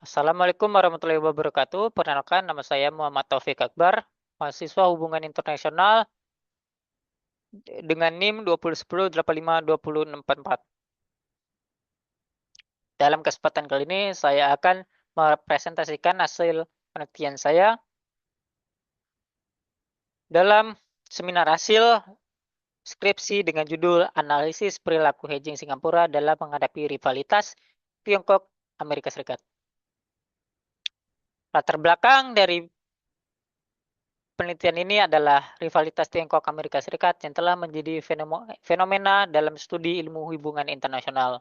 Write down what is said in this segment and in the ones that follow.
Assalamualaikum warahmatullahi wabarakatuh. Perkenalkan, nama saya Muhammad Taufik Akbar, mahasiswa Hubungan Internasional dengan NIM 2010-85-2044. Dalam kesempatan kali ini, saya akan mempresentasikan hasil penelitian saya dalam seminar hasil skripsi dengan judul Analisis Perilaku Hedging Singapura dalam Menghadapi Rivalitas Tiongkok Amerika Serikat. Latar belakang dari penelitian ini adalah rivalitas Tiongkok Amerika Serikat yang telah menjadi fenomena dalam studi ilmu hubungan internasional.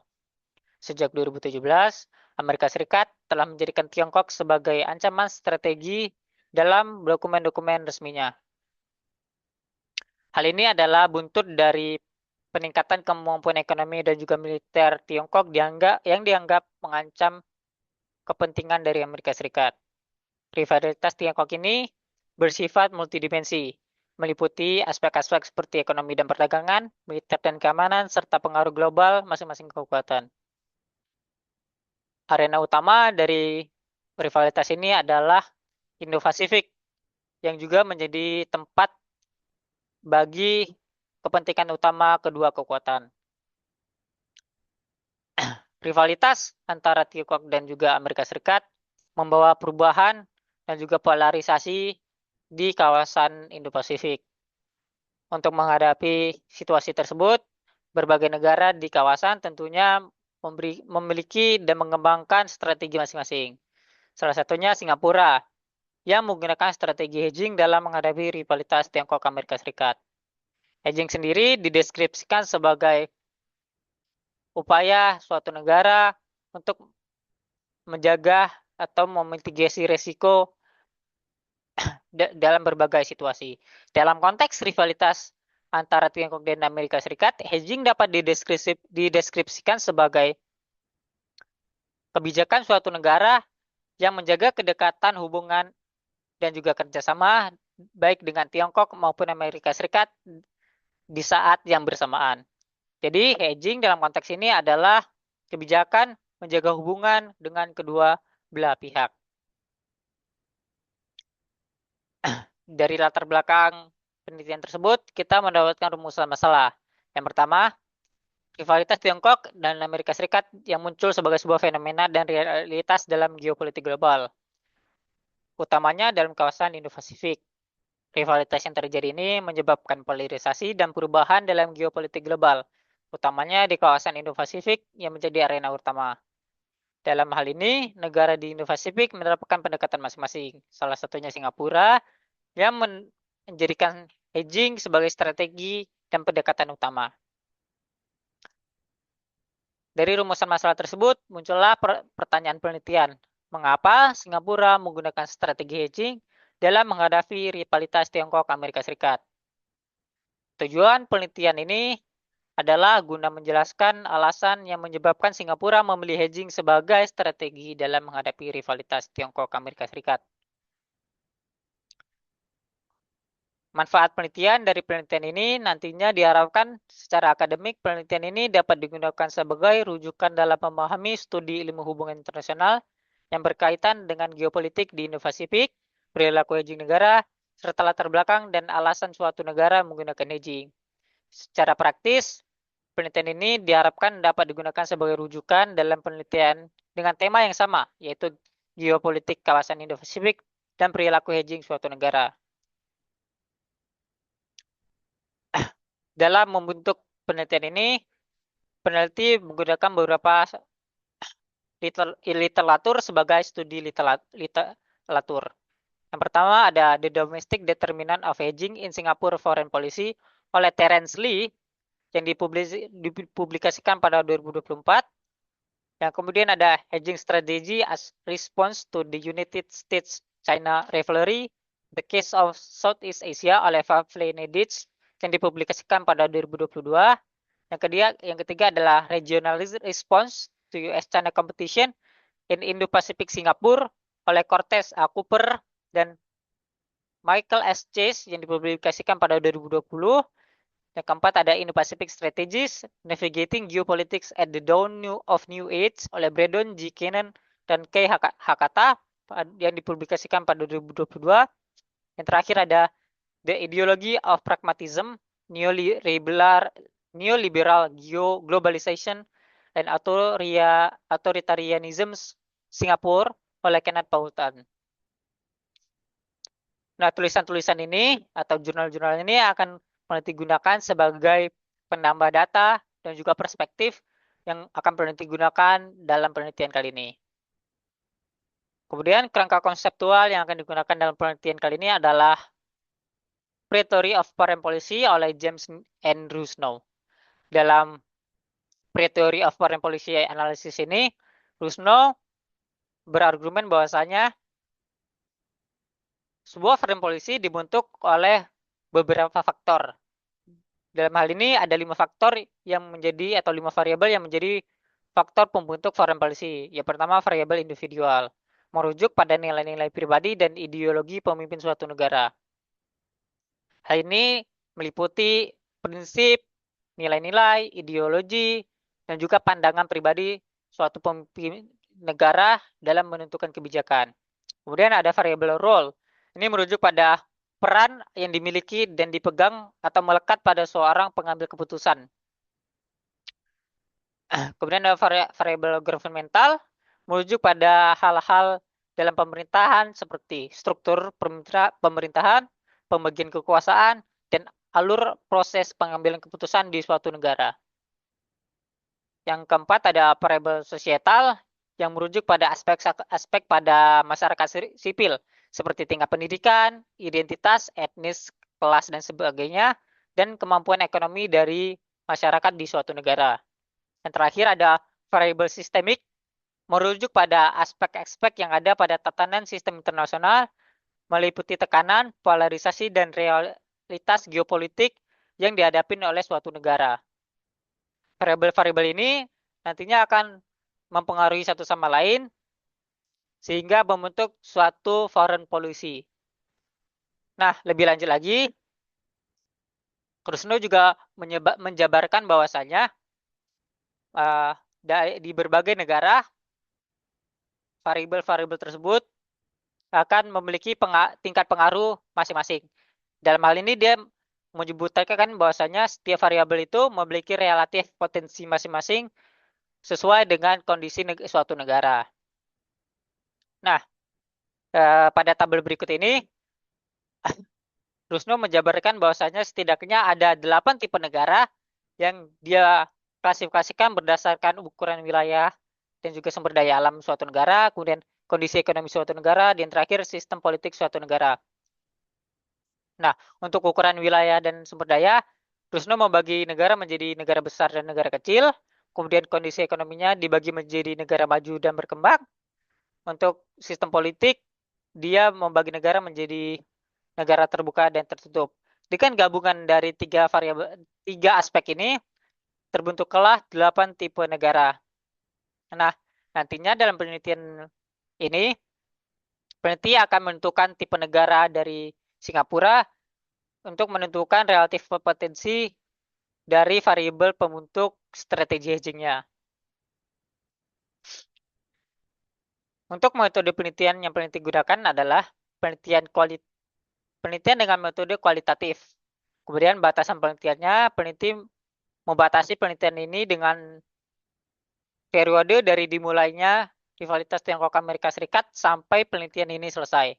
Sejak 2017, Amerika Serikat telah menjadikan Tiongkok sebagai ancaman strategi dalam dokumen-dokumen resminya. Hal ini adalah buntut dari peningkatan kemampuan ekonomi dan juga militer Tiongkok yang dianggap mengancam kepentingan dari Amerika Serikat. Rivalitas Tiongkok ini bersifat multidimensi, meliputi aspek-aspek seperti ekonomi dan perdagangan, militer dan keamanan, serta pengaruh global masing-masing kekuatan. Arena utama dari rivalitas ini adalah Indo-Pasifik, yang juga menjadi tempat bagi kepentingan utama kedua kekuatan. Rivalitas antara Tiongkok dan juga Amerika Serikat membawa perubahan dan juga polarisasi di kawasan Indo-Pasifik. Untuk menghadapi situasi tersebut, berbagai negara di kawasan tentunya memiliki dan mengembangkan strategi masing-masing. Salah satunya Singapura, yang menggunakan strategi hedging dalam menghadapi rivalitas Tiongkok Amerika Serikat. Hedging sendiri dideskripsikan sebagai upaya suatu negara untuk menjaga atau memitigasi risiko dalam berbagai situasi. Dalam konteks rivalitas antara Tiongkok dan Amerika Serikat, hedging dapat dideskripsikan sebagai kebijakan suatu negara yang menjaga kedekatan hubungan dan juga kerjasama baik dengan Tiongkok maupun Amerika Serikat di saat yang bersamaan. Jadi hedging dalam konteks ini adalah kebijakan menjaga hubungan dengan kedua belah pihak. Dari latar belakang penelitian tersebut, kita mendapatkan rumusan masalah. Yang pertama, rivalitas Tiongkok dan Amerika Serikat yang muncul sebagai sebuah fenomena dan realitas dalam geopolitik global, utamanya dalam kawasan Indo-Pasifik. Rivalitas yang terjadi ini menyebabkan polarisasi dan perubahan dalam geopolitik global, utamanya di kawasan Indo-Pasifik yang menjadi arena utama. Dalam hal ini, negara di Indo-Pasifik menerapkan pendekatan masing-masing. Salah satunya Singapura yang menjadikan hedging sebagai strategi dan pendekatan utama. Dari rumusan masalah tersebut, muncullah pertanyaan penelitian. Mengapa Singapura menggunakan strategi hedging dalam menghadapi rivalitas Tiongkok Amerika Serikat? Tujuan penelitian ini adalah guna menjelaskan alasan yang menyebabkan Singapura memilih hedging sebagai strategi dalam menghadapi rivalitas Tiongkok Amerika Serikat. Manfaat penelitian dari penelitian ini nantinya diharapkan secara akademik penelitian ini dapat digunakan sebagai rujukan dalam memahami studi ilmu hubungan internasional yang berkaitan dengan geopolitik di Indo-Pasifik, perilaku hedging negara, serta latar belakang dan alasan suatu negara menggunakan hedging. Secara praktis, penelitian ini diharapkan dapat digunakan sebagai rujukan dalam penelitian dengan tema yang sama, yaitu geopolitik kawasan Indo-Pasifik dan perilaku hedging suatu negara. Dalam membentuk penelitian ini, peneliti menggunakan beberapa literatur sebagai studi literatur. Yang pertama ada The Domestic Determinant of Hedging in Singapore Foreign Policy oleh Terence Lee yang dipublikasikan pada 2024. Yang kemudian ada Hedging Strategy as Response to the United States-China Rivalry, The Case of Southeast Asia oleh Pavle Nedich yang dipublikasikan pada 2022. Yang ketiga adalah Regional Response to US-China Competition in Indo-Pacific Singapore oleh Cortez A. Cooper dan Michael S. Chase yang dipublikasikan pada 2020. Yang keempat ada Indo-Pacific Strategies Navigating Geopolitics at the Dawn of New Age oleh Braddon G. Cannon dan Kei Hakata yang dipublikasikan pada 2022. Yang terakhir ada The Ideology of Pragmatism, Neoliberal Globalization and Authoritarianism Singapura oleh Kenneth Paulton. Nah, tulisan-tulisan ini atau jurnal-jurnal ini akan digunakan sebagai penambah data dan juga perspektif yang akan digunakan dalam penelitian kali ini. Kemudian kerangka konseptual yang akan digunakan dalam penelitian kali ini adalah Pre-Theory of Foreign Policy oleh James N. Rusnow. Dalam Pre-Theory of Foreign Policy Analysis ini, Rusnow berargumen bahwasanya sebuah foreign policy dibentuk oleh beberapa faktor. Dalam hal ini ada 5 faktor yang menjadi atau 5 variabel yang menjadi faktor pembentuk foreign policy. Yang pertama variabel individual, merujuk pada nilai-nilai pribadi dan ideologi pemimpin suatu negara. Hal ini meliputi prinsip, nilai-nilai, ideologi, dan juga pandangan pribadi suatu pemimpin negara dalam menentukan kebijakan. Kemudian ada variabel role. Ini merujuk pada peran yang dimiliki dan dipegang atau melekat pada seorang pengambil keputusan. Kemudian ada variabel governmental, merujuk pada hal-hal dalam pemerintahan seperti struktur pemerintahan, pembagian kekuasaan, dan alur proses pengambilan keputusan di suatu negara. Yang keempat ada variabel societal, yang merujuk pada aspek pada masyarakat sipil, seperti tingkat pendidikan, identitas, etnis, kelas, dan sebagainya, dan kemampuan ekonomi dari masyarakat di suatu negara. Yang terakhir ada variabel sistemik, merujuk pada aspek-aspek yang ada pada tatanan sistem internasional, meliputi tekanan, polarisasi, dan realitas geopolitik yang dihadapi oleh suatu negara. Variabel-variabel ini nantinya akan mempengaruhi satu sama lain sehingga membentuk suatu foreign policy. Nah, lebih lanjut lagi, Krusno juga menjabarkan bahwasanya di berbagai negara variabel-variabel tersebut akan memiliki tingkat pengaruh masing-masing. Dalam hal ini dia menyebutkan bahwasanya setiap variabel itu memiliki relatif potensi masing-masing sesuai dengan kondisi suatu negara. Nah, pada tabel berikut ini, Rusno menjabarkan bahwasanya setidaknya ada 8 tipe negara yang dia klasifikasikan berdasarkan ukuran wilayah dan juga sumber daya alam suatu negara, kemudian kondisi ekonomi suatu negara, dan terakhir sistem politik suatu negara. Nah, untuk ukuran wilayah dan sumber daya, Rusno membagi negara menjadi negara besar dan negara kecil, kemudian kondisi ekonominya dibagi menjadi negara maju dan berkembang. Untuk sistem politik, dia membagi negara menjadi negara terbuka dan tertutup. Dengan gabungan dari tiga aspek ini, terbentuklah 8 tipe negara. Nah, nantinya dalam penelitian ini, peneliti akan menentukan tipe negara dari Singapura untuk menentukan relatif potensi dari variabel pembentuk strategi hedgingnya. Untuk metode penelitian yang peneliti gunakan adalah penelitian dengan metode kualitatif. Kemudian batasan penelitiannya, peneliti membatasi penelitian ini dengan periode dari dimulainya rivalitas Tiongkok Amerika Serikat sampai penelitian ini selesai.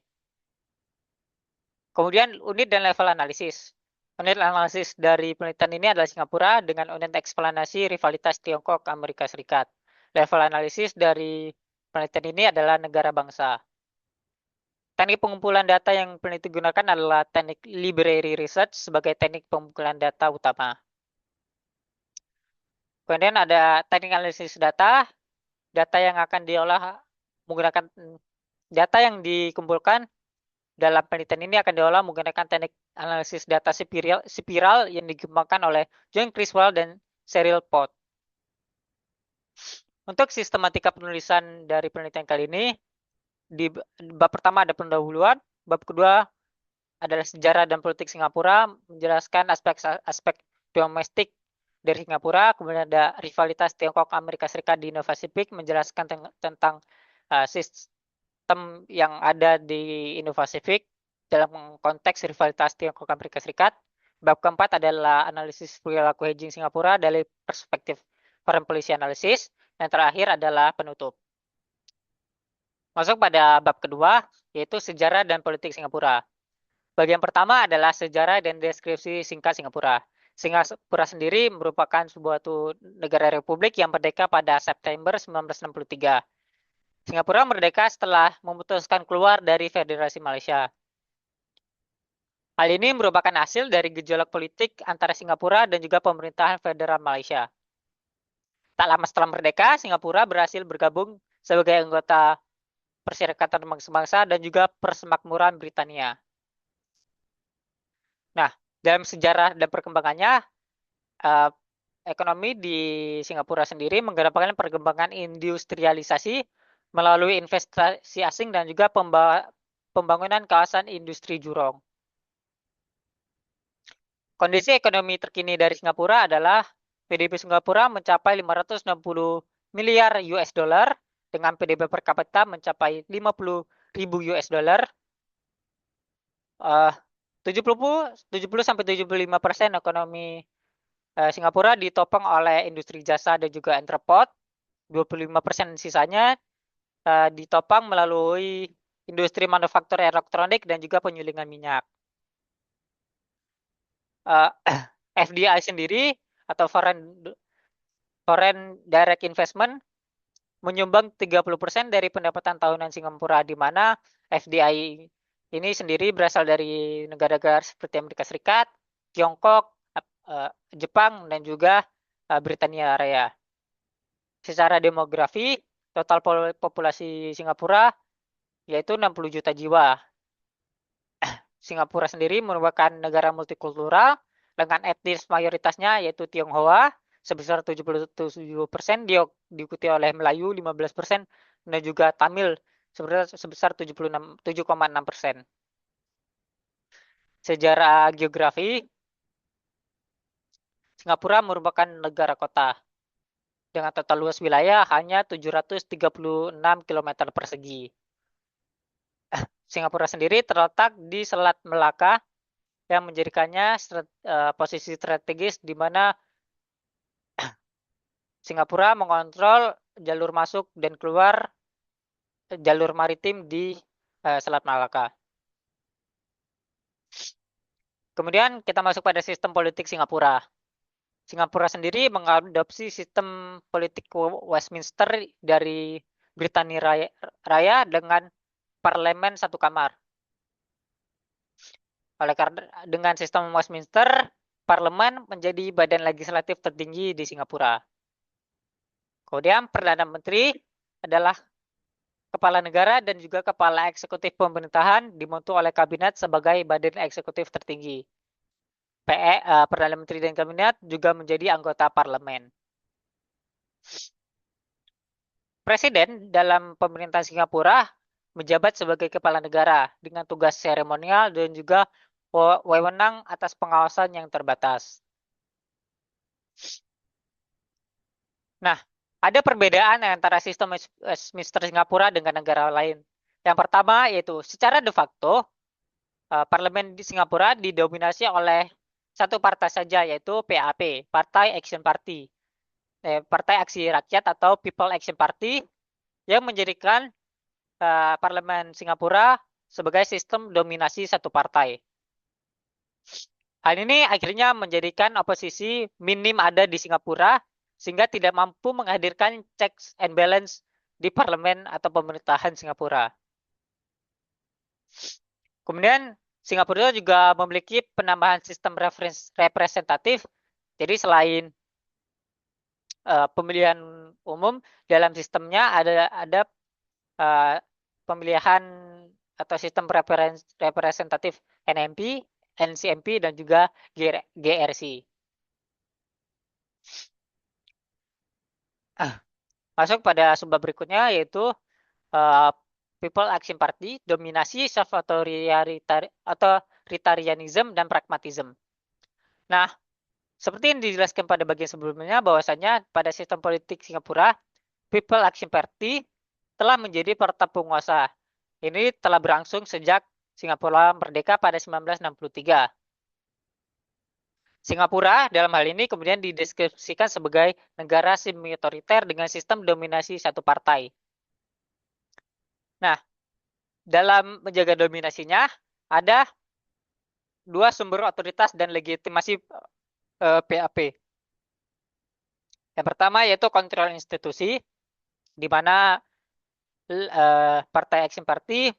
Kemudian unit dan level analisis. Unit analisis dari penelitian ini adalah Singapura dengan unit eksplanasi rivalitas Tiongkok Amerika Serikat. Level analisis dari penelitian ini adalah negara bangsa. Teknik pengumpulan data yang peneliti gunakan adalah teknik library research sebagai teknik pengumpulan data utama. Kemudian ada teknik analisis data, data yang akan diolah menggunakan data yang dikumpulkan dalam penelitian ini akan diolah menggunakan teknik analisis data spiral yang dikembangkan oleh John Criswell dan Cyril Pott. Untuk sistematika penulisan dari penelitian kali ini, di bab pertama ada pendahuluan, bab kedua adalah sejarah dan politik Singapura, menjelaskan aspek domestik dari Singapura, kemudian ada rivalitas Tiongkok Amerika Serikat di Indo-Pasifik, menjelaskan tentang sistem yang ada di Indo-Pasifik dalam konteks rivalitas Tiongkok Amerika Serikat. Bab keempat adalah analisis perilaku hedging Singapura dari perspektif foreign policy analysis. Yang terakhir adalah penutup. Masuk pada bab kedua, yaitu sejarah dan politik Singapura. Bagian pertama adalah sejarah dan deskripsi singkat Singapura. Singapura sendiri merupakan sebuah negara republik yang merdeka pada September 1963. Singapura merdeka setelah memutuskan keluar dari Federasi Malaysia. Hal ini merupakan hasil dari gejolak politik antara Singapura dan juga pemerintahan federal Malaysia. Tak lama setelah merdeka, Singapura berhasil bergabung sebagai anggota Perserikatan Bangsa-Bangsa dan juga Persemakmuran Britania. Nah, dalam sejarah dan perkembangannya, ekonomi di Singapura sendiri menggerakkan perkembangan industrialisasi melalui investasi asing dan juga pembangunan kawasan industri Jurong. Kondisi ekonomi terkini dari Singapura adalah PDB Singapura mencapai 560 miliar US dollar dengan PDB per kapita mencapai 50.000 US dollar. 70-75% ekonomi Singapura ditopang oleh industri jasa dan juga entrepot. 25% sisanya ditopang melalui industri manufaktur elektronik dan juga penyulingan minyak. FDI sendiri atau foreign direct investment menyumbang 30% dari pendapatan tahunan Singapura, di mana FDI ini sendiri berasal dari negara-negara seperti Amerika Serikat, Tiongkok, Jepang, dan juga Britania Raya. Secara demografi, total populasi Singapura yaitu 60 juta jiwa. Singapura sendiri merupakan negara multikultural dengan etnis mayoritasnya yaitu Tionghoa sebesar 77%, diikuti oleh Melayu 15% dan juga Tamil sebesar 7,6%. Sejarah geografi, Singapura merupakan negara kota dengan total luas wilayah hanya 736 km persegi. Singapura sendiri terletak di Selat Melaka yang menjadikannya posisi strategis di mana Singapura mengontrol jalur masuk dan keluar jalur maritim di Selat Malaka. Kemudian kita masuk pada sistem politik Singapura. Singapura sendiri mengadopsi sistem politik Westminster dari Britania Raya dengan parlemen satu kamar. Oleh karena dengan sistem Westminster, parlemen menjadi badan legislatif tertinggi di Singapura. Kemudian Perdana Menteri adalah kepala negara dan juga kepala eksekutif pemerintahan dibentuk oleh kabinet sebagai badan eksekutif tertinggi. Perdana Menteri dan kabinet juga menjadi anggota parlemen. Presiden dalam pemerintahan Singapura menjabat sebagai kepala negara dengan tugas seremonial dan juga wewenang atas pengawasan yang terbatas. Nah, ada perbedaan antara sistem Westminster Singapura dengan negara lain. Yang pertama yaitu secara de facto, parlemen di Singapura didominasi oleh satu partai saja yaitu PAP, Partai Action Party. Partai Aksi Rakyat atau People Action Party yang menjadikan parlemen Singapura sebagai sistem dominasi satu partai. Hal ini akhirnya menjadikan oposisi minim ada di Singapura sehingga tidak mampu menghadirkan checks and balance di parlemen atau pemerintahan Singapura. Kemudian Singapura juga memiliki penambahan sistem representatif. Jadi selain pemilihan umum, dalam sistemnya ada pemilihan atau sistem representatif NMP, NCMP, dan juga GRC. Masuk pada sumber berikutnya yaitu People Action Party, dominasi self-authoritarianism dan pragmatism. Nah, seperti yang dijelaskan pada bagian sebelumnya, bahwasanya pada sistem politik Singapura, People Action Party telah menjadi partai penguasa. Ini telah berlangsung sejak Singapura merdeka pada 1963. Singapura dalam hal ini kemudian dideskripsikan sebagai negara semi-otoriter dengan sistem dominasi satu partai. Nah, dalam menjaga dominasinya ada dua sumber otoritas dan legitimasi PAP. Yang pertama yaitu kontrol institusi, di mana Partai Action Party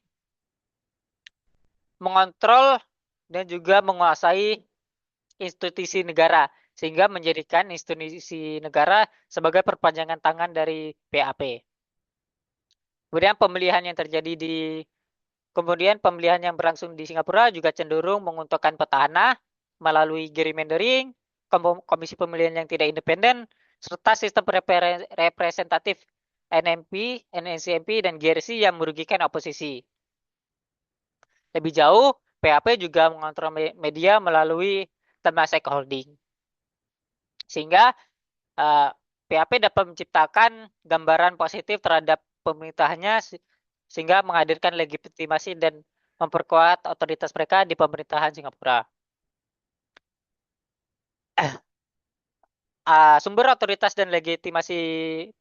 mengontrol dan juga menguasai institusi negara, sehingga menjadikan institusi negara sebagai perpanjangan tangan dari PAP. Kemudian pemilihan yang berlangsung di Singapura juga cenderung menguntungkan petahana melalui gerrymandering, komisi pemilihan yang tidak independen, serta sistem representatif NMP, NCMP, dan GRC yang merugikan oposisi. Lebih jauh, PAP juga mengontrol media melalui Temasek Holding. Sehingga PAP dapat menciptakan gambaran positif terhadap pemerintahnya sehingga menghadirkan legitimasi dan memperkuat otoritas mereka di pemerintahan Singapura. Sumber otoritas dan legitimasi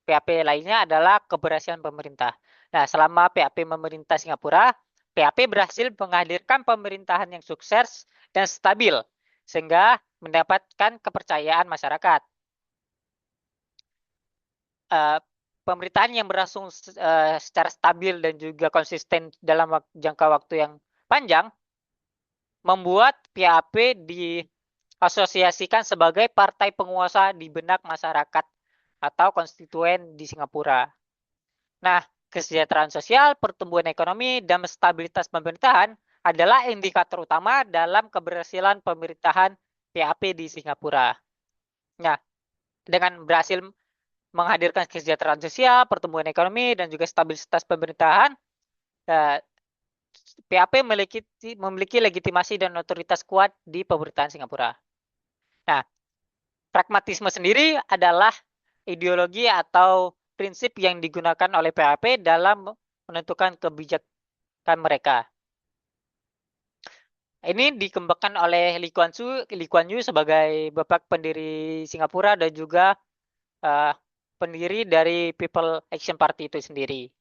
PAP lainnya adalah keberhasilan pemerintah. Nah, selama PAP memerintah Singapura, PAP berhasil menghadirkan pemerintahan yang sukses dan stabil, sehingga mendapatkan kepercayaan masyarakat. Pemerintahan yang berlangsung secara stabil dan juga konsisten dalam jangka waktu yang panjang membuat PAP diasosiasikan sebagai partai penguasa di benak masyarakat atau konstituen di Singapura. Nah, kesejahteraan sosial, pertumbuhan ekonomi, dan stabilitas pemerintahan adalah indikator utama dalam keberhasilan pemerintahan PAP di Singapura. Nah, dengan berhasil menghadirkan kesejahteraan sosial, pertumbuhan ekonomi, dan juga stabilitas pemerintahan, PAP memiliki legitimasi dan otoritas kuat di pemerintahan Singapura. Nah, pragmatisme sendiri adalah ideologi atau prinsip yang digunakan oleh PAP dalam menentukan kebijakan mereka. Ini dikembangkan oleh Lee Kuan Yew sebagai bapak pendiri Singapura dan juga pendiri dari People Action Party itu sendiri.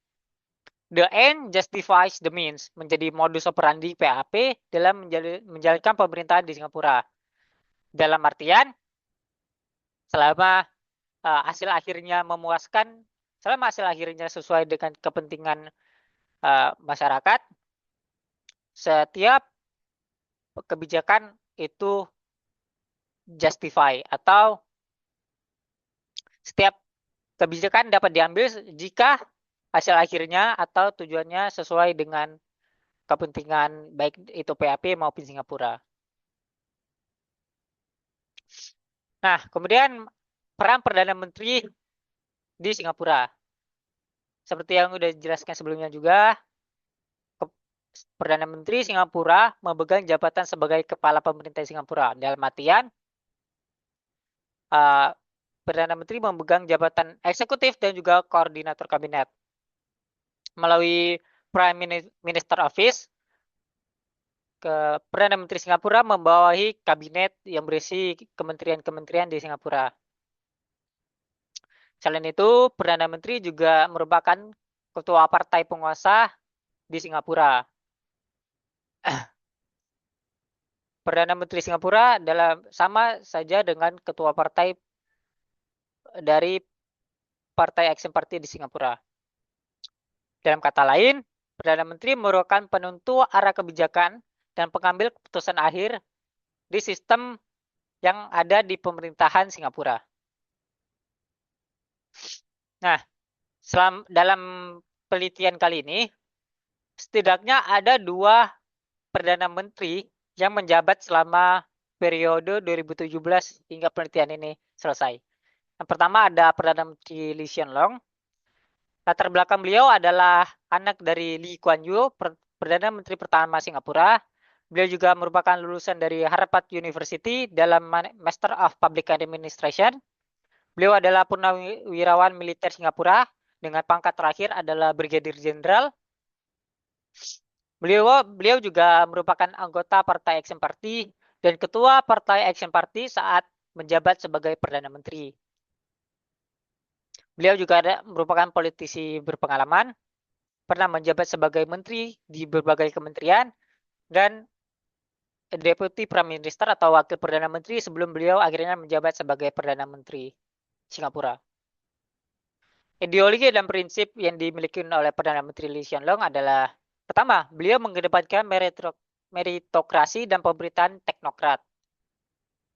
The end justifies the means menjadi modus operandi PAP dalam menjalankan pemerintahan di Singapura. Dalam artian, selama hasil akhirnya memuaskan, selama hasil akhirnya sesuai dengan kepentingan masyarakat, setiap kebijakan itu justify atau setiap kebijakan dapat diambil jika hasil akhirnya atau tujuannya sesuai dengan kepentingan baik itu PAP maupun Singapura. Nah, kemudian peran Perdana Menteri di Singapura. Seperti yang sudah dijelaskan sebelumnya juga, Perdana Menteri Singapura memegang jabatan sebagai kepala pemerintah Singapura. Dalam artian, Perdana Menteri memegang jabatan eksekutif dan juga koordinator kabinet. Melalui Prime Minister Office, Perdana Menteri Singapura membawahi kabinet yang berisi kementerian-kementerian di Singapura. Selain itu, Perdana Menteri juga merupakan ketua partai penguasa di Singapura. Perdana Menteri Singapura sama saja dengan ketua partai dari Partai Action Party di Singapura. Dalam kata lain, Perdana Menteri merupakan penentu arah kebijakan dan pengambil keputusan akhir di sistem yang ada di pemerintahan Singapura. Nah, dalam penelitian kali ini, setidaknya ada 2 Perdana Menteri yang menjabat selama periode 2017 hingga penelitian ini selesai. Yang pertama ada Perdana Menteri Lee Hsien Loong. Latar belakang beliau adalah anak dari Lee Kuan Yew, Perdana Menteri pertama Singapura. Beliau juga merupakan lulusan dari Harvard University dalam Master of Public Administration. Beliau adalah purnawirawan militer Singapura dengan pangkat terakhir adalah Brigadir Jenderal. Beliau juga merupakan anggota Partai Action Party dan ketua Partai Action Party saat menjabat sebagai Perdana Menteri. Beliau juga merupakan politisi berpengalaman, pernah menjabat sebagai menteri di berbagai kementerian, dan Deputi Prime Minister atau Wakil Perdana Menteri sebelum beliau akhirnya menjabat sebagai Perdana Menteri Singapura. Ideologi dan prinsip yang dimiliki oleh Perdana Menteri Lee Hsien Loong adalah, pertama, beliau mengedepankan meritokrasi dan pemerintahan teknokrat.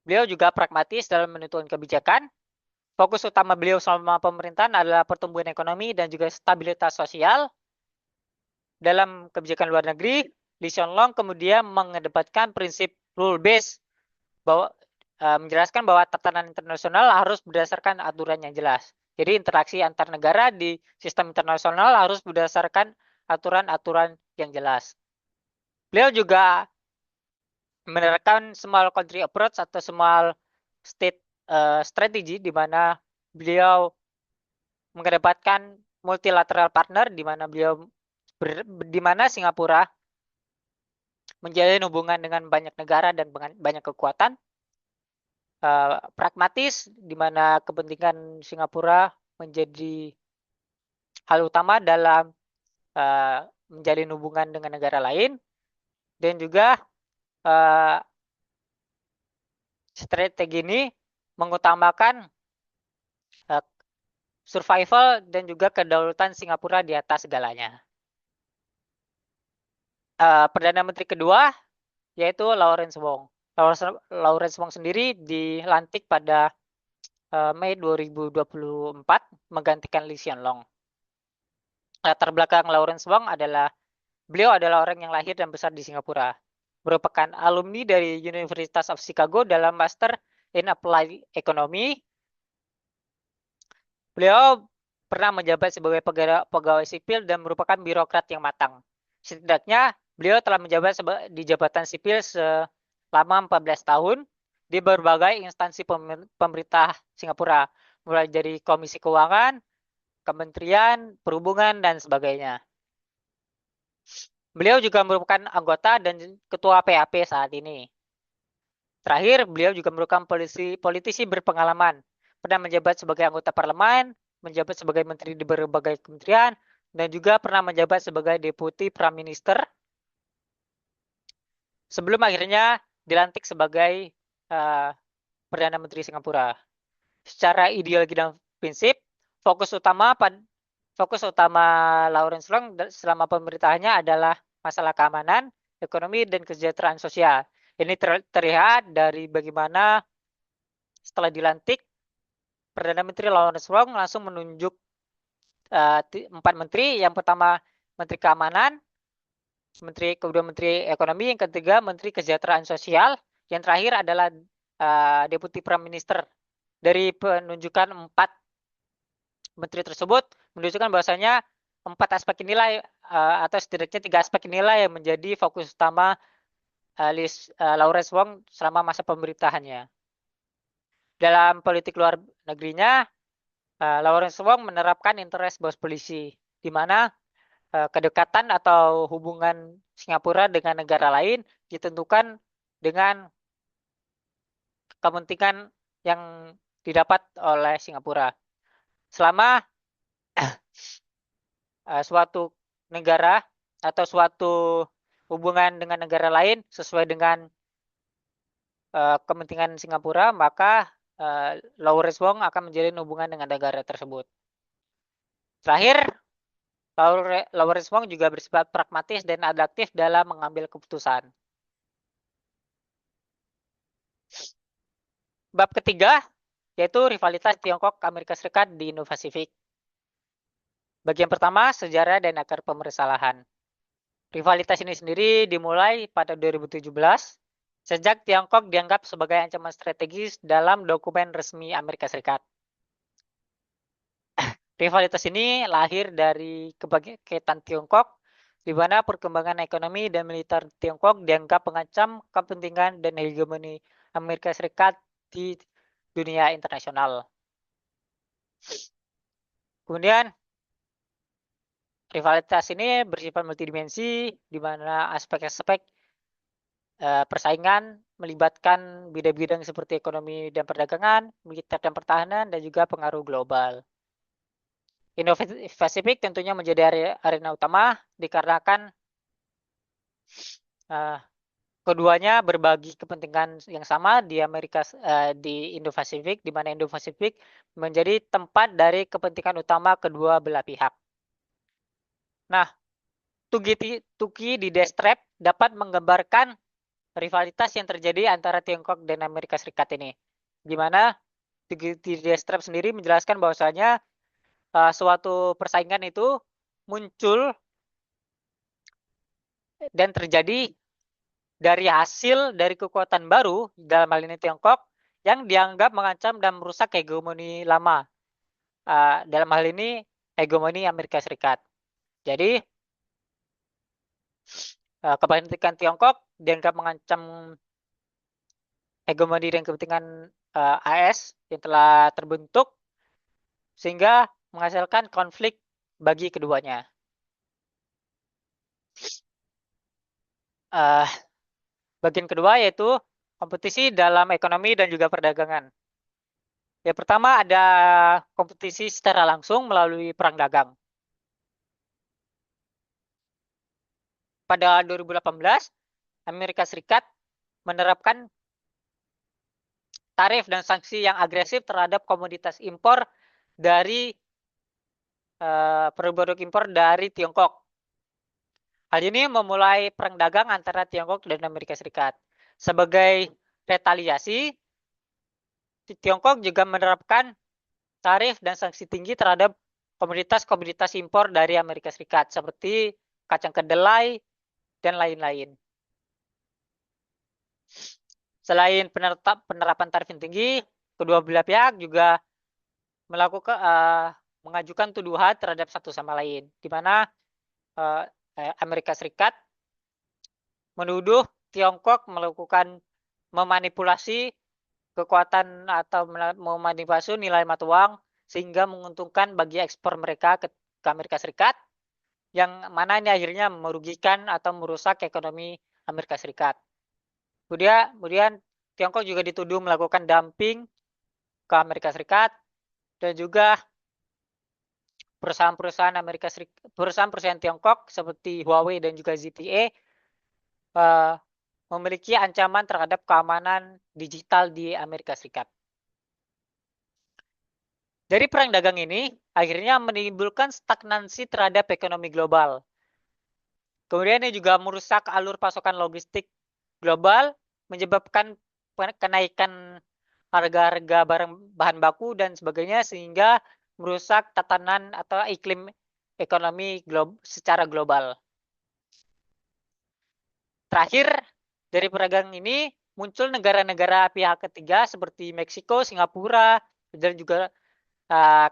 Beliau juga pragmatis dalam menentukan kebijakan. Fokus utama beliau selama pemerintahan adalah pertumbuhan ekonomi dan juga stabilitas sosial. Dalam kebijakan luar negeri, Lee Hsien Loong kemudian mengedepankan prinsip rule based, bahwa menjelaskan bahwa tatanan internasional harus berdasarkan aturan yang jelas. Jadi interaksi antar negara di sistem internasional harus berdasarkan aturan-aturan yang jelas. Beliau juga menerapkan small country approach atau small state strategy, di mana beliau mengedepankan multilateral partner, di mana di mana Singapura menjalin hubungan dengan banyak negara dan banyak kekuatan. Pragmatis, di mana kepentingan Singapura menjadi hal utama dalam menjalin hubungan dengan negara lain, dan juga strategi ini mengutamakan survival dan juga kedaulatan Singapura di atas segalanya. Perdana Menteri kedua yaitu Lawrence Wong. Lawrence Wong sendiri dilantik pada Mei 2024 menggantikan Lee Hsien Loong. Latar belakang Lawrence Wong adalah beliau adalah orang yang lahir dan besar di Singapura, merupakan alumni dari University of Chicago dalam Master in Applied Economy. Beliau pernah menjabat sebagai pegawai sipil dan merupakan birokrat yang matang. Setidaknya beliau telah menjabat di jabatan sipil selama 14 tahun di berbagai instansi pemerintah Singapura, mulai dari Komisi Keuangan, Kementerian Perhubungan, dan sebagainya. Beliau juga merupakan anggota dan ketua PAP saat ini. Terakhir, beliau juga merupakan politisi berpengalaman, pernah menjabat sebagai anggota parlemen, menjabat sebagai menteri di berbagai kementerian, dan juga pernah menjabat sebagai deputi prime minister sebelum akhirnya dilantik sebagai Perdana Menteri Singapura. Secara ideologi dan prinsip, fokus utama Lawrence Wong selama pemerintahannya adalah masalah keamanan, ekonomi, dan kesejahteraan sosial. Ini terlihat dari bagaimana setelah dilantik, Perdana Menteri Lawrence Wong langsung menunjuk 4 menteri. Yang pertama Menteri Keamanan, kedua Menteri Ekonomi, yang ketiga Menteri Kesejahteraan Sosial, yang terakhir adalah Deputi Prime Minister. Dari penunjukan 4 menteri tersebut menunjukkan bahwasanya 4 aspek inilah atau setidaknya 3 aspek inilah yang menjadi fokus utama Lawrence Wong selama masa pemerintahannya. Dalam politik luar negerinya, Lawrence Wong menerapkan interest based policy, di mana kedekatan atau hubungan Singapura dengan negara lain ditentukan dengan kepentingan yang didapat oleh Singapura. Selama suatu negara atau suatu hubungan dengan negara lain sesuai dengan kepentingan Singapura, maka Lawrence Wong akan menjalin hubungan dengan negara tersebut. Terakhir, Lawrence Wong juga bersifat pragmatis dan adaptif dalam mengambil keputusan. Bab ketiga, yaitu rivalitas Tiongkok Amerika Serikat di Indo-Pasifik. Bagian pertama, sejarah dan akar permasalahan. Rivalitas ini sendiri dimulai pada 2017, sejak Tiongkok dianggap sebagai ancaman strategis dalam dokumen resmi Amerika Serikat. Rivalitas ini lahir dari kebangkitan Tiongkok, di mana perkembangan ekonomi dan militer Tiongkok dianggap mengancam kepentingan dan hegemoni Amerika Serikat di dunia internasional. Kemudian, Rivalitas ini bersifat multidimensi, di mana aspek-aspek persaingan melibatkan bidang-bidang seperti ekonomi dan perdagangan, militer dan pertahanan, dan juga pengaruh global. Indo-Pasifik tentunya menjadi arena utama dikarenakan keduanya berbagi kepentingan yang sama di Indo-Pasifik, di mana Indo-Pasifik menjadi tempat dari kepentingan utama kedua belah pihak. Nah, Tuki di Destrap dapat menggambarkan rivalitas yang terjadi antara Tiongkok dan Amerika Serikat ini. Di mana Tuki di Destrap sendiri menjelaskan bahwasanya suatu persaingan itu muncul dan terjadi dari hasil dari kekuatan baru dalam hal ini Tiongkok yang dianggap mengancam dan merusak hegemoni lama. Dalam hal ini hegemoni Amerika Serikat. Jadi kepentingan Tiongkok dianggap mengancam hegemoni dan kepentingan AS yang telah terbentuk sehingga menghasilkan konflik bagi keduanya. Bagian kedua yaitu kompetisi dalam ekonomi dan juga perdagangan. Yang pertama ada kompetisi secara langsung melalui perang dagang. Pada 2018, Amerika Serikat menerapkan tarif dan sanksi yang agresif terhadap komoditas impor dari produk impor dari Tiongkok. Hal ini memulai perang dagang antara Tiongkok dan Amerika Serikat. Sebagai retaliasi, Tiongkok juga menerapkan tarif dan sanksi tinggi terhadap komoditas-komoditas impor dari Amerika Serikat seperti kacang kedelai dan lain-lain. Selain penerapan tarif yang tinggi, kedua belah pihak juga mengajukan tuduhan terhadap satu sama lain, di mana Amerika Serikat menuduh Tiongkok melakukan memanipulasi kekuatan atau memanipulasi nilai mata uang sehingga menguntungkan bagi ekspor mereka ke Amerika Serikat, yang mana ini akhirnya merugikan atau merusak ekonomi Amerika Serikat. Kemudian Tiongkok juga dituduh melakukan dumping ke Amerika Serikat, dan juga perusahaan-perusahaan perusahaan-perusahaan Tiongkok seperti Huawei dan juga ZTE memiliki ancaman terhadap keamanan digital di Amerika Serikat. Dari perang dagang ini akhirnya menimbulkan stagnansi terhadap ekonomi global. Kemudian ini juga merusak alur pasokan logistik global, menyebabkan kenaikan harga-harga bahan baku dan sebagainya, sehingga merusak tatanan atau iklim ekonomi secara global. Terakhir, dari perdagangan ini muncul negara-negara pihak ketiga seperti Meksiko, Singapura, dan juga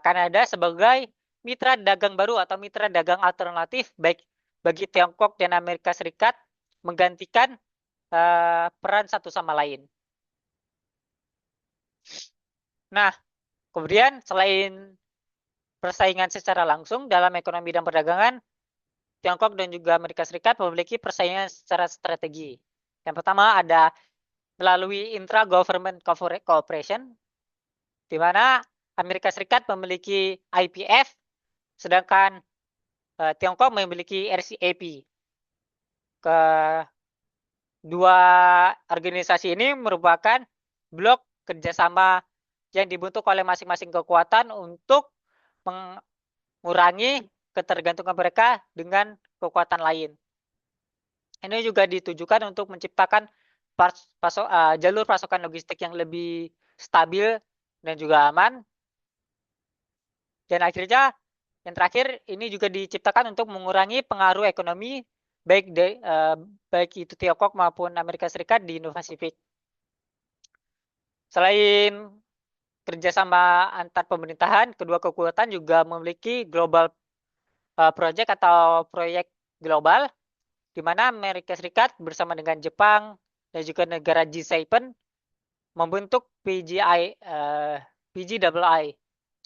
Kanada sebagai mitra dagang baru atau mitra dagang alternatif baik bagi Tiongkok dan Amerika Serikat, menggantikan peran satu sama lain. Nah, kemudian selain persaingan secara langsung dalam ekonomi dan perdagangan, Tiongkok dan juga Amerika Serikat memiliki persaingan secara strategi. Yang pertama ada melalui intra-government cooperation, di mana Amerika Serikat memiliki IPF, sedangkan Tiongkok memiliki RCEP. Kedua organisasi ini merupakan blok kerjasama yang dibentuk oleh masing-masing kekuatan untuk mengurangi ketergantungan mereka dengan kekuatan lain. Ini juga ditujukan untuk menciptakan jalur pasokan logistik yang lebih stabil dan juga aman. Dan akhirnya yang terakhir ini juga diciptakan untuk mengurangi pengaruh ekonomi baik itu Tiongkok maupun Amerika Serikat di Indo-Pasifik. Selain kerjasama antar pemerintahan, kedua kekuatan juga memiliki global project atau proyek global, di mana Amerika Serikat bersama dengan Jepang dan juga negara G7 membentuk PGII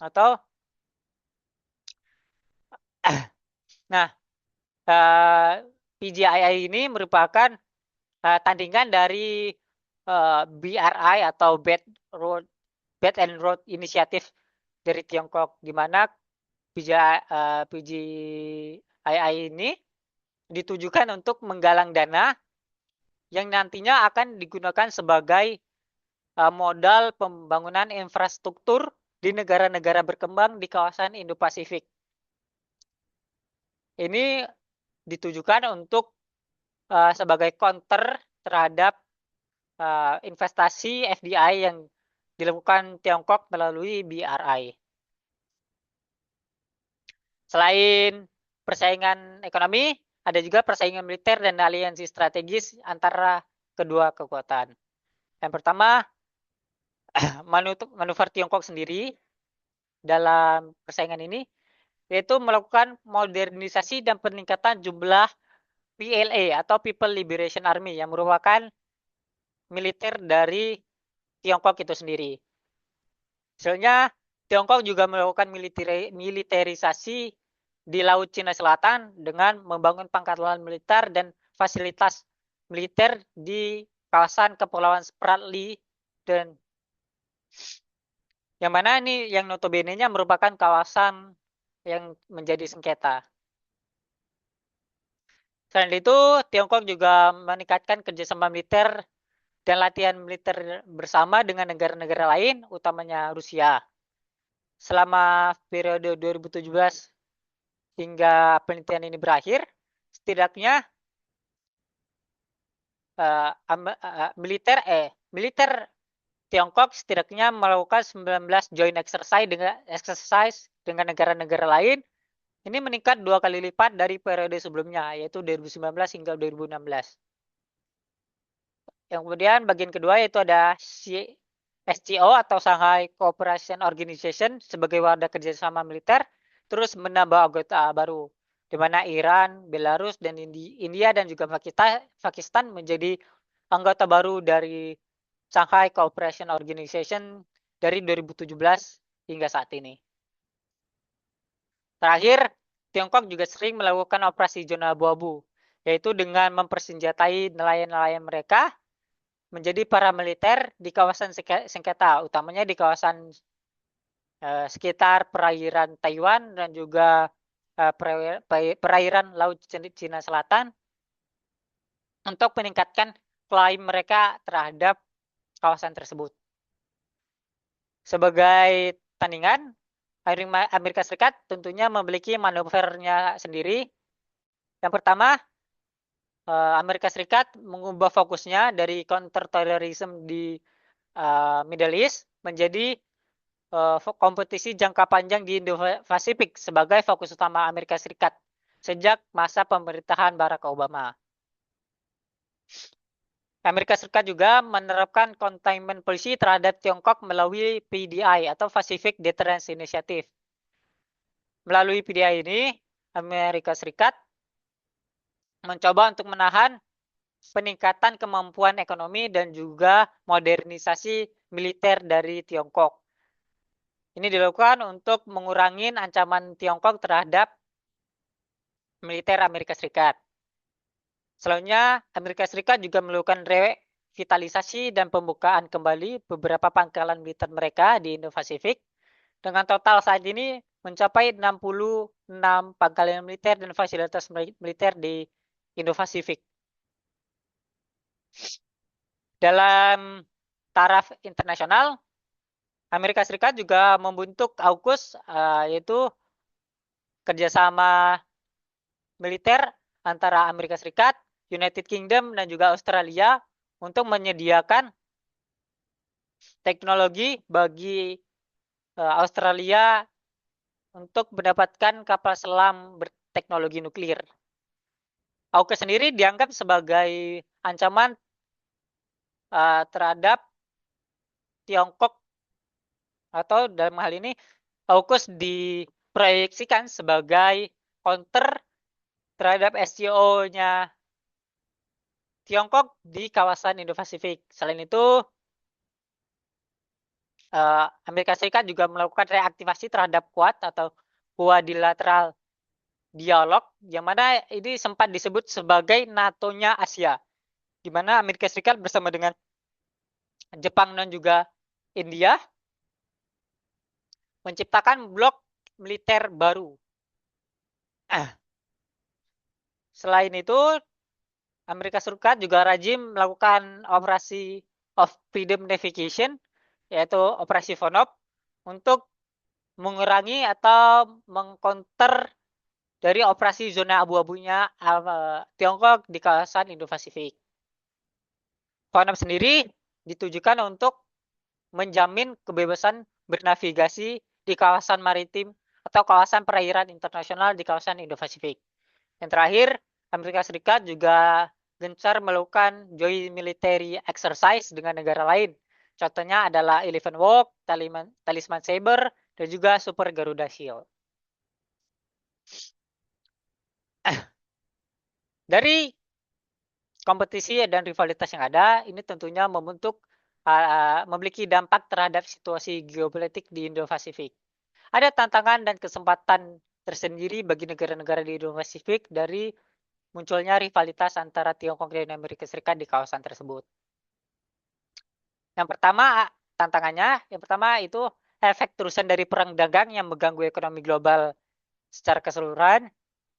atau Nah, PGII ini merupakan tandingan dari BRI atau Belt and Road Initiative dari Tiongkok, di mana PGII ini ditujukan untuk menggalang dana yang nantinya akan digunakan sebagai modal pembangunan infrastruktur di negara-negara berkembang di kawasan Indo-Pasifik. Ini ditujukan untuk sebagai counter terhadap investasi FDI yang dilakukan Tiongkok melalui BRI. Selain persaingan ekonomi, ada juga persaingan militer dan aliansi strategis antara kedua kekuatan. Yang pertama, manuver Tiongkok sendiri dalam persaingan ini yaitu melakukan modernisasi dan peningkatan jumlah PLA atau People Liberation Army yang merupakan militer dari Tiongkok itu sendiri. Hasilnya, Tiongkok juga melakukan militerisasi di Laut Cina Selatan dengan membangun pangkalan militer dan fasilitas militer di kawasan Kepulauan Spratly dan yang mana ini yang notabene-nya merupakan kawasan yang menjadi sengketa. Selain itu, Tiongkok juga meningkatkan kerjasama militer dan latihan militer bersama dengan negara-negara lain, utamanya Rusia. Selama periode 2017 hingga penelitian ini berakhir, setidaknya militer Tiongkok setidaknya melakukan 19 joint exercise dengan negara-negara lain. Ini meningkat 2 kali lipat dari periode sebelumnya, yaitu 2019 hingga 2016. Yang kemudian bagian kedua yaitu ada SCO atau Shanghai Cooperation Organization sebagai wadah kerjasama militer, terus menambah anggota baru, di mana Iran, Belarus, dan India dan juga Pakistan menjadi anggota baru dari Shanghai Cooperation Organization dari 2017 hingga saat ini. Terakhir, Tiongkok juga sering melakukan operasi zona abu-abu, yaitu dengan mempersenjatai nelayan-nelayan mereka menjadi paramiliter di kawasan sengketa, utamanya di kawasan sekitar perairan Taiwan dan juga perairan Laut Cina Selatan untuk meningkatkan klaim mereka terhadap kawasan tersebut. Sebagai tandingan, Amerika Serikat tentunya memiliki manuvernya sendiri. Yang pertama, Amerika Serikat mengubah fokusnya dari counterterrorism di Middle East menjadi kompetisi jangka panjang di Indo-Pasifik sebagai fokus utama Amerika Serikat sejak masa pemerintahan Barack Obama. Amerika Serikat juga menerapkan containment policy terhadap Tiongkok melalui PDI atau Pacific Deterrence Initiative. Melalui PDI ini, Amerika Serikat mencoba untuk menahan peningkatan kemampuan ekonomi dan juga modernisasi militer dari Tiongkok. Ini dilakukan untuk mengurangi ancaman Tiongkok terhadap militer Amerika Serikat. Selanjutnya, Amerika Serikat juga melakukan revitalisasi dan pembukaan kembali beberapa pangkalan militer mereka di Indo-Pasifik dengan total saat ini mencapai 66 pangkalan militer dan fasilitas militer di Indo-Pasifik. Dalam taraf internasional, Amerika Serikat juga membentuk AUKUS, yaitu kerjasama militer antara Amerika Serikat, United Kingdom, dan juga Australia untuk menyediakan teknologi bagi Australia untuk mendapatkan kapal selam berteknologi nuklir. AUKUS sendiri dianggap sebagai ancaman terhadap Tiongkok, atau dalam hal ini AUKUS diproyeksikan sebagai counter terhadap SCO-nya Tiongkok di kawasan Indo-Pasifik. Selain itu, Amerika Serikat juga melakukan reaktivasi terhadap Quad atau quadrilateral dialog yang mana ini sempat disebut sebagai NATO-nya Asia, di mana Amerika Serikat bersama dengan Jepang dan juga India menciptakan blok militer baru. Selain itu, Amerika Serikat juga rajin melakukan operasi of freedom navigation, yaitu operasi FONOP, untuk mengurangi atau mengcounter dari operasi zona abu-abunya Tiongkok di kawasan Indo-Pasifik. FONOP sendiri ditujukan untuk menjamin kebebasan bernavigasi di kawasan maritim atau kawasan perairan internasional di kawasan Indo-Pasifik. Yang terakhir, Amerika Serikat juga gencar melakukan joint military exercise dengan negara lain. Contohnya adalah Elephant Walk, Talisman Saber, dan juga Super Garuda Shield. Dari kompetisi dan rivalitas yang ada, ini tentunya memiliki dampak terhadap situasi geopolitik di Indo-Pasifik. Ada tantangan dan kesempatan tersendiri bagi negara-negara di Indo-Pasifik dari munculnya rivalitas antara Tiongkok dan Amerika Serikat di kawasan tersebut. Yang pertama itu efek terusan dari perang dagang yang mengganggu ekonomi global secara keseluruhan,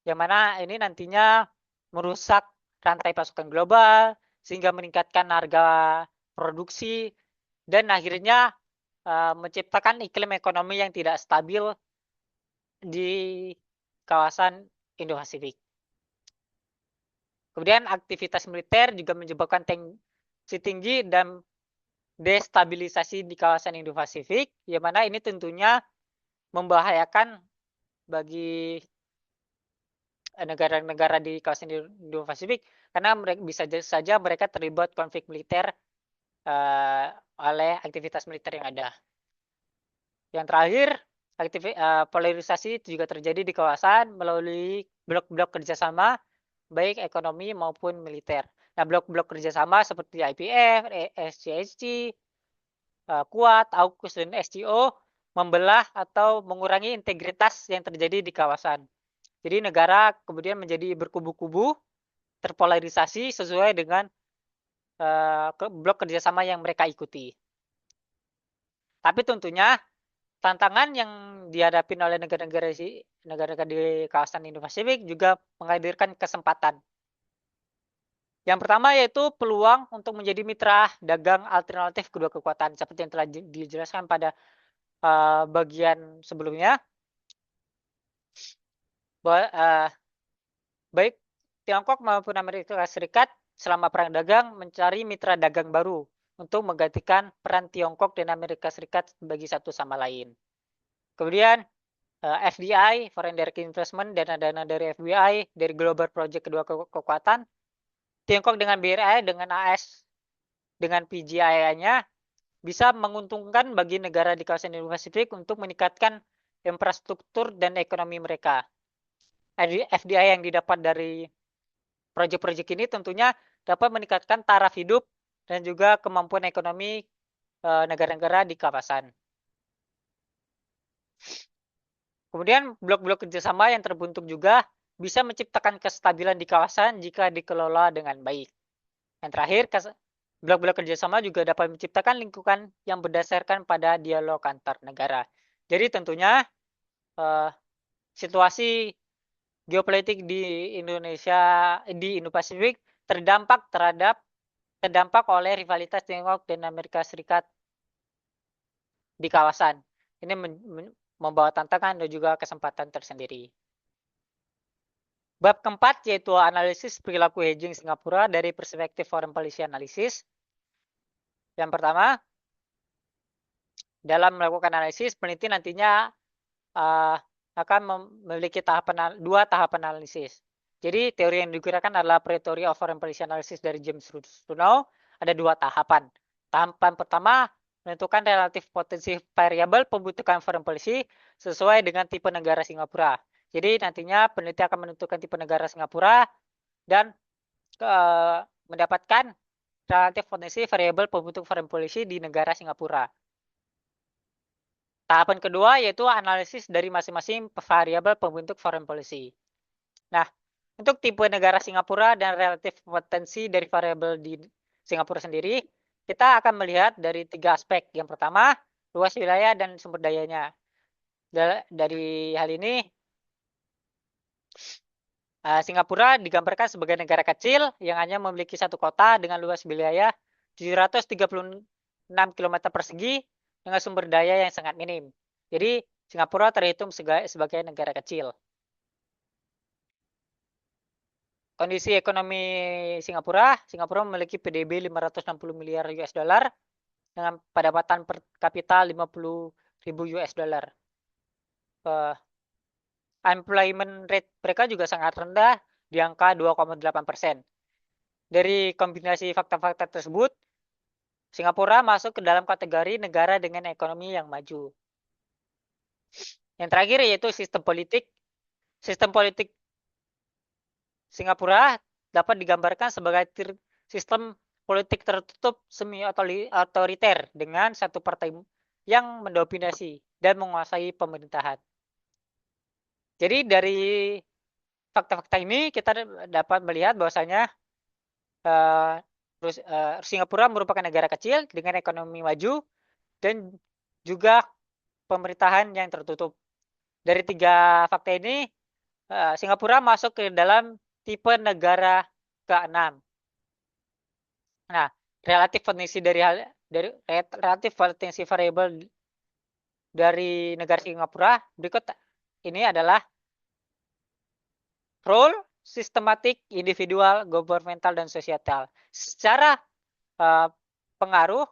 yang mana ini nantinya merusak rantai pasokan global sehingga meningkatkan harga produksi dan akhirnya menciptakan iklim ekonomi yang tidak stabil di kawasan Indo-Pasifik. Kemudian aktivitas militer juga menyebabkan tensi tinggi dan destabilisasi di kawasan Indo-Pasifik, yang mana ini tentunya membahayakan bagi negara-negara di kawasan Indo-Pasifik karena bisa saja mereka terlibat konflik militer oleh aktivitas militer yang ada. Yang terakhir, polarisasi juga terjadi di kawasan melalui blok-blok kerjasama baik ekonomi maupun militer. Nah, blok-blok kerjasama seperti IPF, SCSC, Quad, AUKUS, dan SCO membelah atau mengurangi integritas yang terjadi di kawasan. Jadi negara kemudian menjadi berkubu-kubu, terpolarisasi sesuai dengan blok kerjasama yang mereka ikuti. Tapi tentunya tantangan yang dihadapi oleh negara-negara di kawasan Indo-Pasifik juga menghadirkan kesempatan. Yang pertama yaitu peluang untuk menjadi mitra dagang alternatif kedua kekuatan seperti yang telah dijelaskan pada bagian sebelumnya. Baik Tiongkok maupun Amerika Serikat selama perang dagang mencari mitra dagang baru untuk menggantikan peran Tiongkok dan Amerika Serikat bagi satu sama lain. Kemudian FDI, Foreign Direct Investment, dana-dana dari FBI, dari Global Project kedua kekuatan, Tiongkok dengan BRI, dengan AS, dengan PGI-nya bisa menguntungkan bagi negara di kawasan Indo-Pasifik untuk meningkatkan infrastruktur dan ekonomi mereka. FDI yang didapat dari proyek-proyek ini tentunya dapat meningkatkan taraf hidup dan juga kemampuan ekonomi negara-negara di kawasan. Kemudian blok-blok kerjasama yang terbentuk juga bisa menciptakan kestabilan di kawasan jika dikelola dengan baik. Yang terakhir, blok-blok kerjasama juga dapat menciptakan lingkungan yang berdasarkan pada dialog antar negara. Jadi tentunya situasi geopolitik di Indonesia, di Indo-Pasifik terdampak oleh rivalitas Tiongkok dan Amerika Serikat di kawasan. Ini membawa tantangan dan juga kesempatan tersendiri. Bab keempat yaitu analisis perilaku hedging Singapura dari perspektif foreign policy analysis. Yang pertama, dalam melakukan analisis, peneliti nantinya akan memiliki dua tahapan analisis. Jadi teori yang digunakan adalah Theory of Foreign Policy Analysis dari James Runo. Ada dua tahapan. Tahapan pertama menentukan relatif potensi variabel pembentukan foreign policy sesuai dengan tipe negara Singapura. Jadi nantinya peneliti akan menentukan tipe negara Singapura dan mendapatkan relatif potensi variabel pembentuk foreign policy di negara Singapura. Tahapan kedua yaitu analisis dari masing-masing variabel pembentuk foreign policy. Nah, untuk tipe negara Singapura dan relatif potensi dari variabel di Singapura sendiri, kita akan melihat dari 3 aspek. Yang pertama, luas wilayah dan sumber dayanya. Dari hal ini, Singapura digambarkan sebagai negara kecil yang hanya memiliki satu kota dengan luas wilayah 736 km persegi dengan sumber daya yang sangat minim. Jadi, Singapura terhitung sebagai negara kecil. Kondisi ekonomi Singapura memiliki PDB 560 miliar US dollar dengan pendapatan per kapita 50.000 US dollar. Unemployment rate mereka juga sangat rendah di angka 2,8%. Dari kombinasi fakta-fakta tersebut, Singapura masuk ke dalam kategori negara dengan ekonomi yang maju. Yang terakhir yaitu sistem politik. Sistem politik Singapura dapat digambarkan sebagai sistem politik tertutup semi-otoriter dengan satu partai yang mendominasi dan menguasai pemerintahan. Jadi dari fakta-fakta ini kita dapat melihat bahwasanya Singapura merupakan negara kecil dengan ekonomi maju dan juga pemerintahan yang tertutup. Dari 3 fakta ini, Singapura masuk ke dalam tipe negara ke-6. Nah, relatif potensi variabel dari negara Singapura berikut ini adalah role, sistematik, individual, governmental, dan societal. Secara pengaruh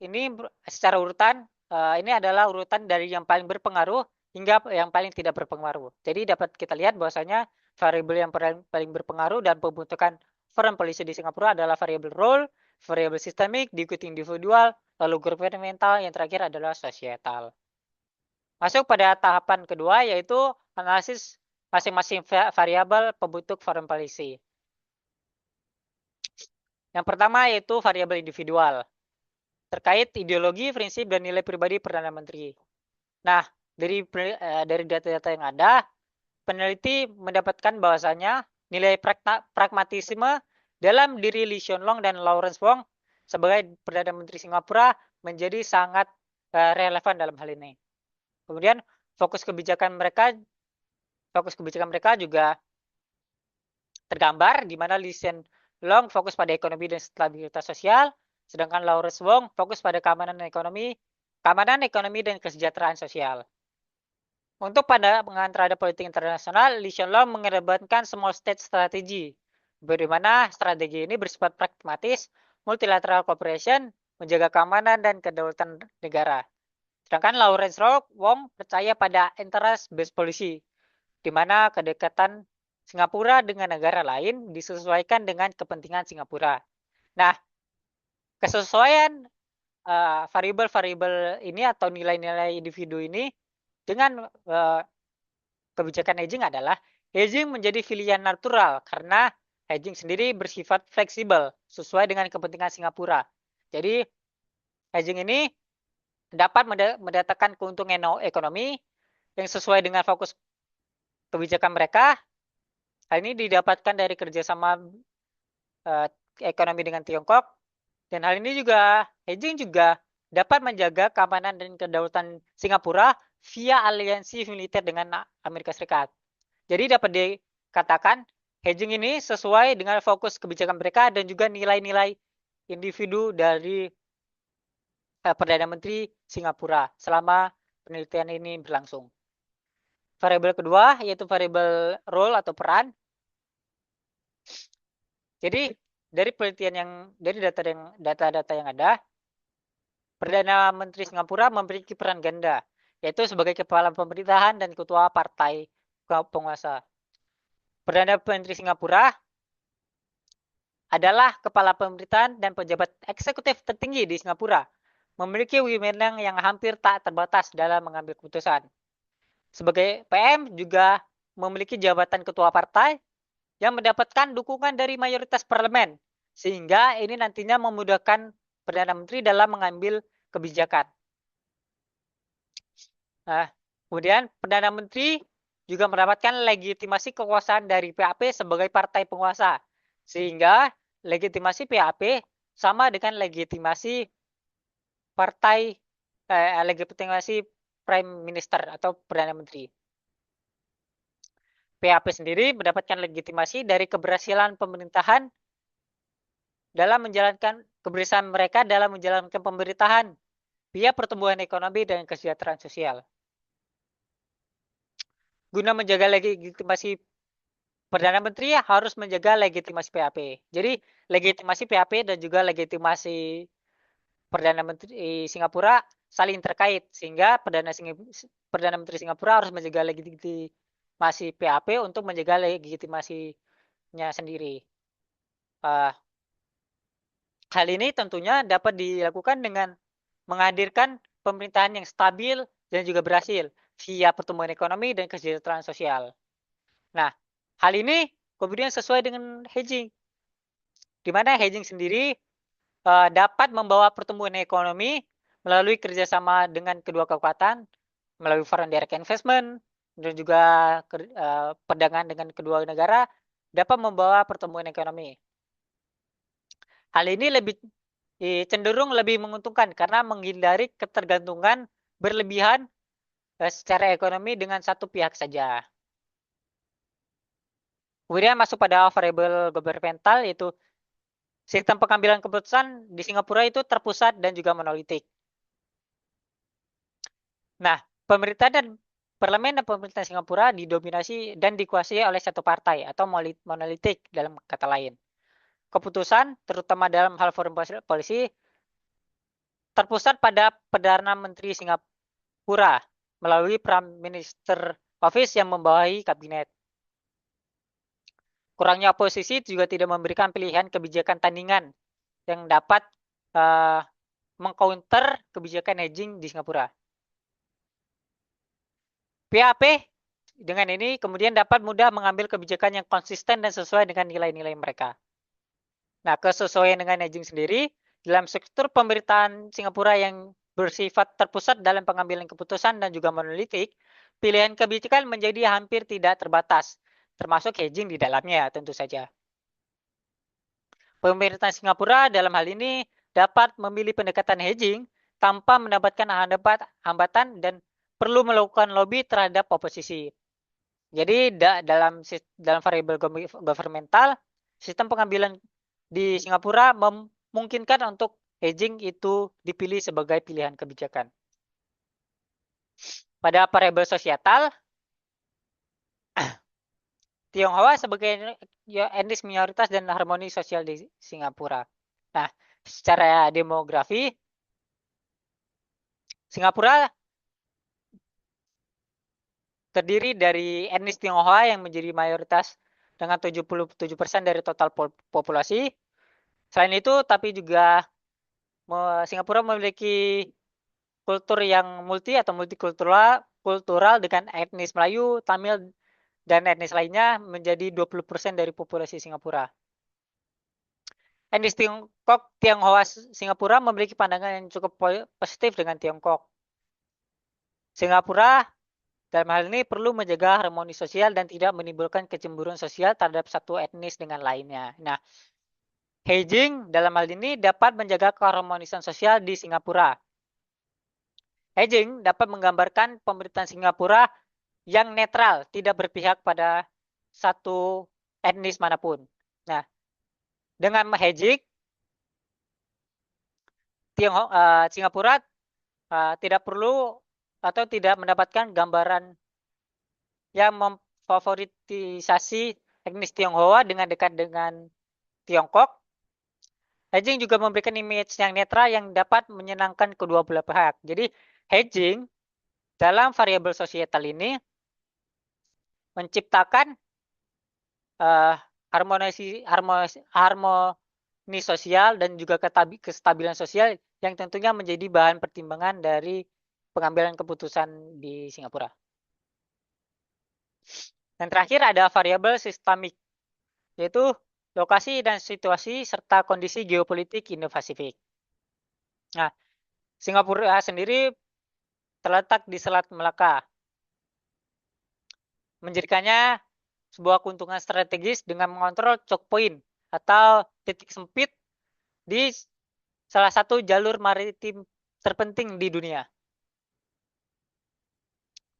ini secara urutan ini adalah urutan dari yang paling berpengaruh hingga yang paling tidak berpengaruh. Jadi dapat kita lihat bahwasanya variabel yang paling berpengaruh dan pembentukan foreign policy di Singapura adalah variabel role, variabel sistemik, diikuti individual, lalu governmental, yang terakhir adalah societal. Masuk pada tahapan kedua yaitu analisis masing-masing variabel pembentuk foreign policy. Yang pertama yaitu variabel individual terkait ideologi, prinsip, dan nilai pribadi Perdana Menteri. Nah, dari data-data yang ada, peneliti mendapatkan bahwasanya nilai pragmatisme dalam diri Lee Hsien Loong dan Lawrence Wong sebagai Perdana Menteri Singapura menjadi sangat relevan dalam hal ini. Kemudian fokus kebijakan mereka juga tergambar di mana Lee Hsien Loong fokus pada ekonomi dan stabilitas sosial, sedangkan Lawrence Wong fokus pada keamanan ekonomi dan kesejahteraan sosial. Untuk pandangan terhadap politik internasional, Lee Hsien Loong mengedepankan small state strategy, di mana strategi ini bersifat pragmatis, multilateral cooperation, menjaga keamanan dan kedaulatan negara. Sedangkan Lawrence Wong percaya pada interest-based policy, di mana kedekatan Singapura dengan negara lain disesuaikan dengan kepentingan Singapura. Nah, kesesuaian variabel-variabel ini atau nilai-nilai individu ini dengan kebijakan hedging adalah hedging menjadi pilihan natural karena hedging sendiri bersifat fleksibel sesuai dengan kepentingan Singapura. Jadi hedging ini dapat mendatangkan keuntungan ekonomi yang sesuai dengan fokus kebijakan mereka. Hal ini didapatkan dari kerjasama ekonomi dengan Tiongkok, dan hal ini juga hedging juga dapat menjaga keamanan dan kedaulatan Singapura via aliansi militer dengan Amerika Serikat. Jadi dapat dikatakan hedging ini sesuai dengan fokus kebijakan mereka dan juga nilai-nilai individu dari Perdana Menteri Singapura selama penelitian ini berlangsung. Variabel kedua yaitu variabel role atau peran. Jadi dari penelitian dari data-data yang ada, Perdana Menteri Singapura memiliki peran ganda, yaitu sebagai kepala pemerintahan dan ketua partai penguasa. Perdana Menteri Singapura adalah kepala pemerintahan dan pejabat eksekutif tertinggi di Singapura, memiliki wewenang yang hampir tak terbatas dalam mengambil keputusan. Sebagai PM juga memiliki jabatan ketua partai yang mendapatkan dukungan dari mayoritas parlemen, sehingga ini nantinya memudahkan Perdana Menteri dalam mengambil kebijakan. Nah, kemudian Perdana Menteri juga mendapatkan legitimasi kekuasaan dari PAP sebagai partai penguasa. Sehingga legitimasi PAP sama dengan legitimasi partai legitimasi Prime Minister atau Perdana Menteri. PAP sendiri mendapatkan legitimasi dari keberhasilan pemerintahan dalam menjalankan keberhasilan mereka dalam menjalankan pemerintahan via pertumbuhan ekonomi dan kesejahteraan sosial. Guna menjaga legitimasi Perdana Menteri harus menjaga legitimasi PAP. Jadi legitimasi PAP dan juga legitimasi Perdana Menteri Singapura saling terkait sehingga Perdana Menteri Singapura harus menjaga legitimasi PAP untuk menjaga legitimasinya sendiri. Hal ini tentunya dapat dilakukan dengan menghadirkan pemerintahan yang stabil dan juga berhasil via pertumbuhan ekonomi dan kesejahteraan sosial. Nah, hal ini kemudian sesuai dengan hedging, di mana hedging sendiri dapat membawa pertumbuhan ekonomi melalui kerjasama dengan kedua kekuatan, melalui foreign direct investment, dan juga perdagangan dengan kedua negara, dapat membawa pertumbuhan ekonomi. Hal ini cenderung lebih menguntungkan karena menghindari ketergantungan berlebihan secara ekonomi dengan satu pihak saja. Kemudian masuk pada variable governmental, yaitu sistem pengambilan keputusan di Singapura itu terpusat dan juga monolitik. Nah, pemerintah dan parlemen dan pemerintah Singapura didominasi dan dikuasai oleh satu partai atau monolitik dalam kata lain. Keputusan, terutama dalam hal foreign policy, terpusat pada Perdana Menteri Singapura melalui Prime Minister Office yang membawahi kabinet. Kurangnya oposisi juga tidak memberikan pilihan kebijakan tandingan yang dapat mengcounter kebijakan hedging di Singapura. PAP dengan ini kemudian dapat mudah mengambil kebijakan yang konsisten dan sesuai dengan nilai-nilai mereka. Nah, kesesuaian dengan hedging sendiri dalam struktur pemerintahan Singapura yang bersifat terpusat dalam pengambilan keputusan dan juga monolitik, pilihan kebijakan menjadi hampir tidak terbatas, termasuk hedging di dalamnya tentu saja. Pemerintah Singapura dalam hal ini dapat memilih pendekatan hedging tanpa mendapatkan hambatan dan perlu melakukan lobby terhadap oposisi. Jadi dalam variabel governmental, sistem pengambilan di Singapura memungkinkan untuk hedging itu dipilih sebagai pilihan kebijakan. Pada variabel sosial, Tionghoa sebagai etnis minoritas dan harmoni sosial di Singapura. Nah, secara demografi, Singapura terdiri dari etnis Tionghoa yang menjadi mayoritas dengan 77% dari total populasi. Selain itu, tapi juga Singapura memiliki kultur yang multi atau multikultural dengan etnis Melayu, Tamil, dan etnis lainnya menjadi 20% dari populasi Singapura. Etnis Tionghoa Singapura memiliki pandangan yang cukup positif dengan Tiongkok. Singapura dalam hal ini perlu menjaga harmoni sosial dan tidak menimbulkan kecemburuan sosial terhadap satu etnis dengan lainnya. Nah, hedging dalam hal ini dapat menjaga keharmonisan sosial di Singapura. Hedging dapat menggambarkan pemerintahan Singapura yang netral, tidak berpihak pada satu etnis manapun. Nah, dengan hedging, Singapura tidak perlu atau tidak mendapatkan gambaran yang memfavoritisasi etnis Tionghoa dengan dekat dengan Tiongkok. Hedging juga memberikan image yang netral yang dapat menyenangkan kedua belah pihak. Jadi, hedging dalam variabel sosial ini menciptakan harmoni sosial dan juga kestabilan sosial yang tentunya menjadi bahan pertimbangan dari pengambilan keputusan di Singapura. Dan terakhir ada variabel sistemik, yaitu lokasi dan situasi serta kondisi geopolitik Indo-Pasifik. Nah, Singapura sendiri terletak di Selat Melaka. menjadikannya sebuah keuntungan strategis dengan mengontrol choke point atau titik sempit di salah satu jalur maritim terpenting di dunia.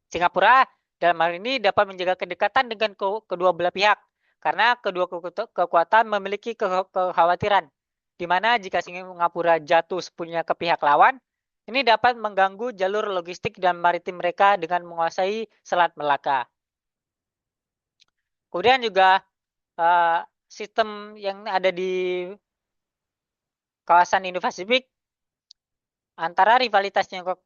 Singapura dalam hal ini dapat menjaga kedekatan dengan kedua belah pihak karena kedua kekuatan memiliki kekhawatiran di mana jika Singapura jatuh sepenuhnya ke pihak lawan, ini dapat mengganggu jalur logistik dan maritim mereka dengan menguasai Selat Melaka. Kemudian juga sistem yang ada di kawasan Indo-Pasifik antara rivalitas Tiongkok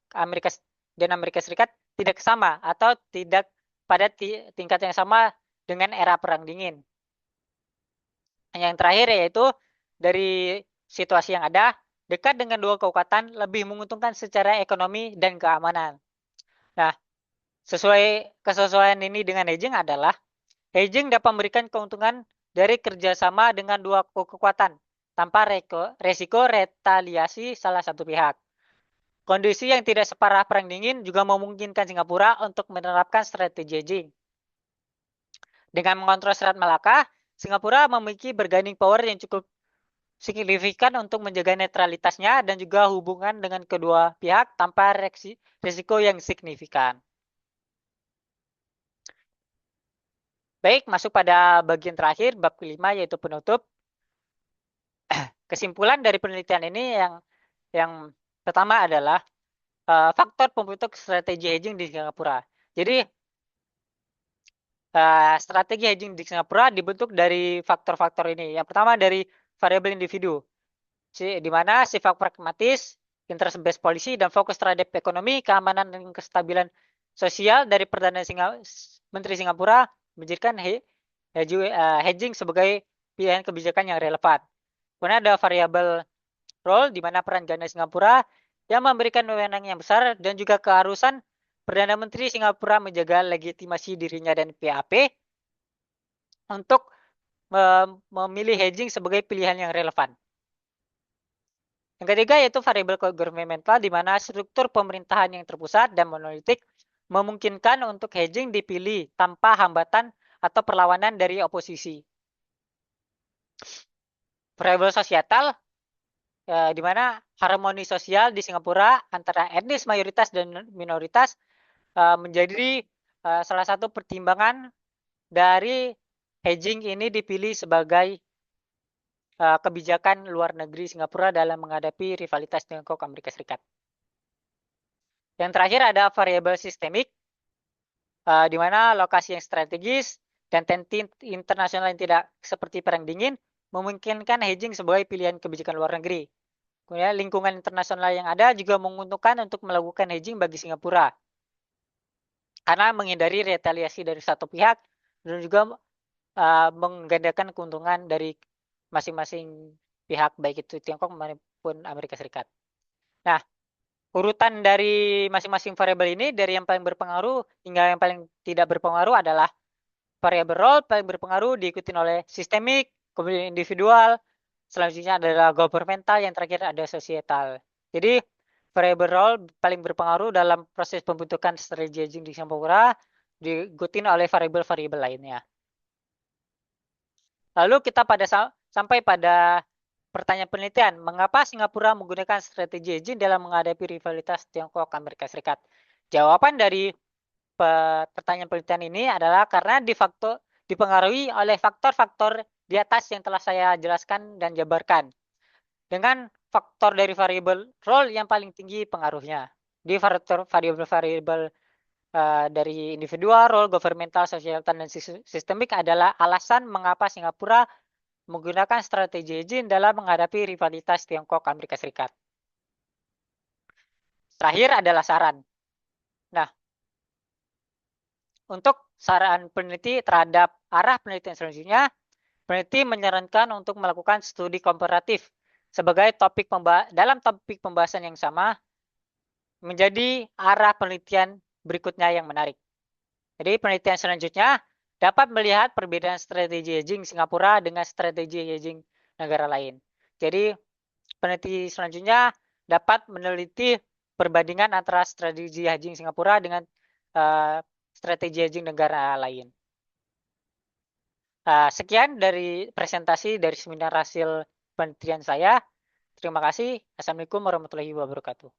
dan Amerika Serikat tidak sama atau tidak pada tingkat yang sama dengan era Perang Dingin. Yang terakhir yaitu dari situasi yang ada, dekat dengan dua kekuatan lebih menguntungkan secara ekonomi dan keamanan. Nah, kesesuaian ini dengan hedging adalah hedging dapat memberikan keuntungan dari kerjasama dengan dua kekuatan tanpa resiko retaliasi salah satu pihak. Kondisi yang tidak separah Perang Dingin juga memungkinkan Singapura untuk menerapkan strategi hedging. Dengan mengontrol Selat Malaka, Singapura memiliki bargaining power yang cukup signifikan untuk menjaga netralitasnya dan juga hubungan dengan kedua pihak tanpa risiko yang signifikan. Baik, masuk pada bagian terakhir, bab kelima yaitu penutup. Kesimpulan dari penelitian ini yang pertama adalah faktor pembentuk strategi hedging di Singapura. Jadi strategi hedging di Singapura dibentuk dari faktor-faktor ini. Yang pertama dari variabel individu, di mana sifat pragmatis, interest-based policy, dan fokus terhadap ekonomi, keamanan, dan kestabilan sosial dari Perdana Menteri Singapura menjadikan hedging sebagai pilihan kebijakan yang relevan. Kemudian ada variabel role, di mana peran ganda Singapura yang memberikan wewenang yang besar dan juga keharusan Perdana Menteri Singapura menjaga legitimasi dirinya dan PAP untuk memilih hedging sebagai pilihan yang relevan. Yang ketiga yaitu variabel governmental, di mana struktur pemerintahan yang terpusat dan monolitik memungkinkan untuk hedging dipilih tanpa hambatan atau perlawanan dari oposisi. Variabel sosial, di mana harmoni sosial di Singapura antara etnis mayoritas dan minoritas menjadi salah satu pertimbangan dari hedging ini dipilih sebagai kebijakan luar negeri Singapura dalam menghadapi rivalitas Tiongkok Amerika Serikat. Yang terakhir ada variabel sistemik, di mana lokasi yang strategis dan tensi internasional yang tidak seperti Perang Dingin memungkinkan hedging sebagai pilihan kebijakan luar negeri. Kemudian lingkungan internasional yang ada juga menguntungkan untuk melakukan hedging bagi Singapura, karena menghindari retaliasi dari satu pihak dan juga menggandakan keuntungan dari masing-masing pihak, baik itu Tiongkok maupun Amerika Serikat. Nah, urutan dari masing-masing variabel ini dari yang paling berpengaruh hingga yang paling tidak berpengaruh adalah variabel role paling berpengaruh diikuti oleh sistemik, kemudian individual, selanjutnya adalah governmental, yang terakhir ada societal. Jadi variabel role paling berpengaruh dalam proses pembentukan strategi hedging di Singapura diikuti oleh variabel-variabel lainnya. Lalu kita sampai pada pertanyaan penelitian, mengapa Singapura menggunakan strategi hedging dalam menghadapi rivalitas Tiongkok Amerika Serikat? Jawaban dari pertanyaan penelitian ini adalah karena dipengaruhi oleh faktor-faktor di atas yang telah saya jelaskan dan jabarkan, dengan faktor dari variabel role yang paling tinggi pengaruhnya. Di variabel-variabel dari individual, role, governmental, sosial, dan sistemik adalah alasan mengapa Singapura menggunakan strategi hedging dalam menghadapi rivalitas Tiongkok Amerika Serikat. Terakhir adalah saran. Nah, untuk saran peneliti terhadap arah penelitian selanjutnya, peneliti menyarankan untuk melakukan studi komparatif sebagai dalam topik pembahasan yang sama, menjadi arah penelitian berikutnya yang menarik. Jadi penelitian selanjutnya dapat melihat perbedaan strategi hedging Singapura dengan strategi hedging negara lain. Jadi peneliti selanjutnya dapat meneliti perbandingan antara strategi hedging Singapura dengan strategi hedging negara lain. Sekian dari presentasi dari seminar hasil penelitian saya. Terima kasih. Assalamualaikum warahmatullahi wabarakatuh.